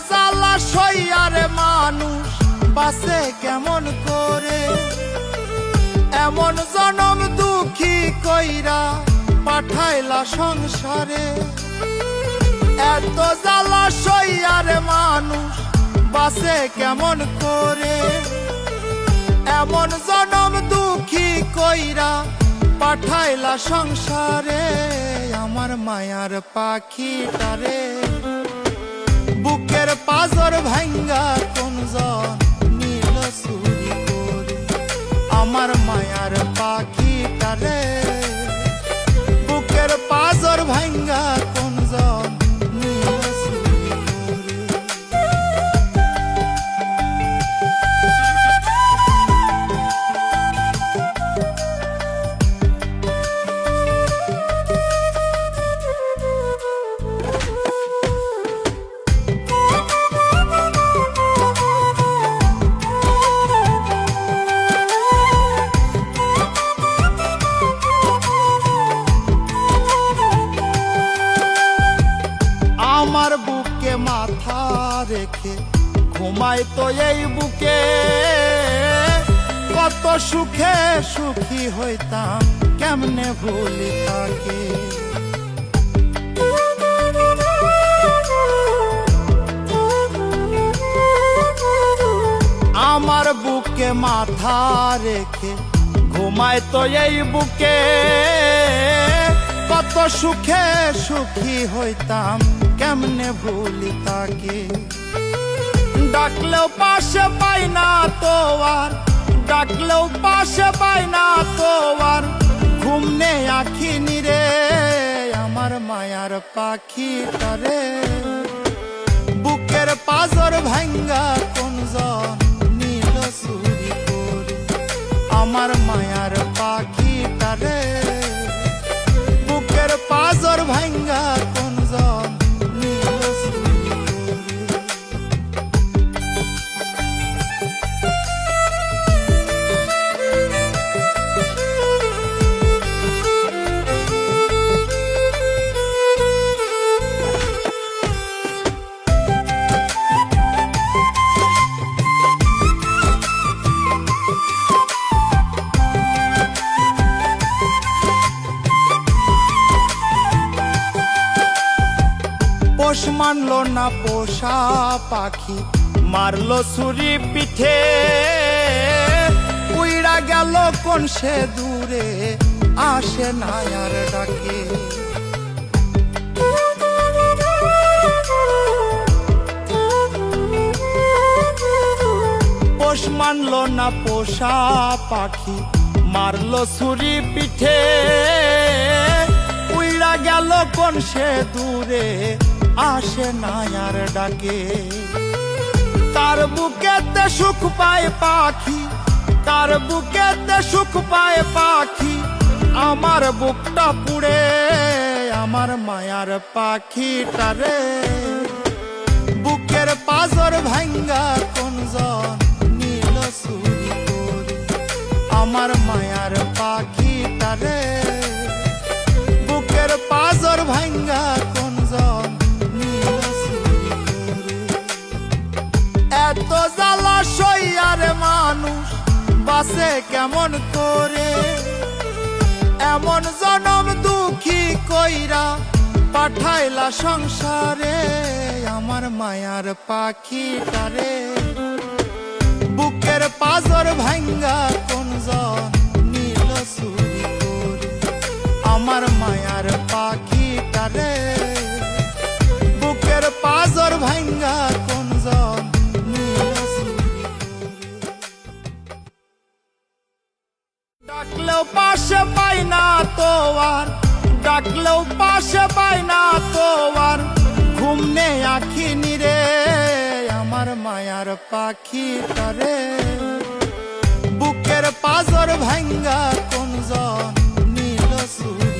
জ্বালা সইয়ারে মানুষ বাঁচে কেমন করে, এমন জনম দুঃখী কইরা পাঠাইলা সংসারে। এত জ্বালা সইয়ারে মানুষ বাঁচে কেমন করে, এমন জনম দুঃখী কইরা পাঠাইলা সংসারে। আমার মায়ার পাখিটারে বুকের পাজর ভাঙ্গা কোনজন নীল চুরি করে। আমার মায়ার পাখিটারে বুকের পাজর ভাঙ্গা কোনজন নীল চুরি করে। আমার বুকে মাথা রেখে ঘুমায় তো এই বুকে, কত সুখে সুখী হইতাম কেমনে ভুলি তাকে। আমার বুকে মাথা রেখে ঘুমায় তো এই বুকে, কত সুখে সুখী হইতাম কেমনে ভুলি তাকে। ডাকলেও পাশে পাই না তো আর, ডাকলেও পাশে পাই না তো আর, ঘুম নেই আখি নিরে। আমার মায়ার পাখিটারে বুকের পাজর ভাঙ্গা কোনজন নীল চুরি করে। আমার মায়ার পাখিটারে বুকের পাজর ভাঙ্গা কোনজন নীল চুরি করে। পোষ মানলো না পোষা পাখি, মারলো ছুরি পিঠে। উইড়া গেল কোন সে দূরে, আসে না আর ডাকে। পোষ মানলো না পোষা পাখি, মারলো ছুরি পিঠে। উইড়া গেল কোন সে দূরে, আসে না আর ডাকে। তার বুকেতে সুখ পায় পাখি, তার বুকেতে সুখ পায় পাখি। আমার বুকটা পুড়ে, আমার মায়ার পাখিটারে বুকের পাজর ভাঙ্গা কোনজন নীল চুরি করে। আমার মায়ার পাখিটারে বুকের পাজর ভাঙ্গা কোনজন নীল চুরি করে। এত জ্বালা সইয়ারে মানুষ বাঁচে কেমন করে, এমন জনম দুঃখী কইরা পাঠাইলা সংসারে। আমার মায়ার পাখিটারে বুকের পাজর ভাঙ্গা কোনজন নীল চুরি করে। আমার মায়ার পাখিটারে বুকের পাজর ভাঙ্গা কোনজন নীল চুরি করে। ডাকলেও পাশে পাই না তো আর, ডাকলেও পাশে পাই না তো আর, ঘুম নেই আখি নিরে। আমার মায়ার পাখিটারে বুকের পাজর ভাঙ্গা কোনজন নীল চুরি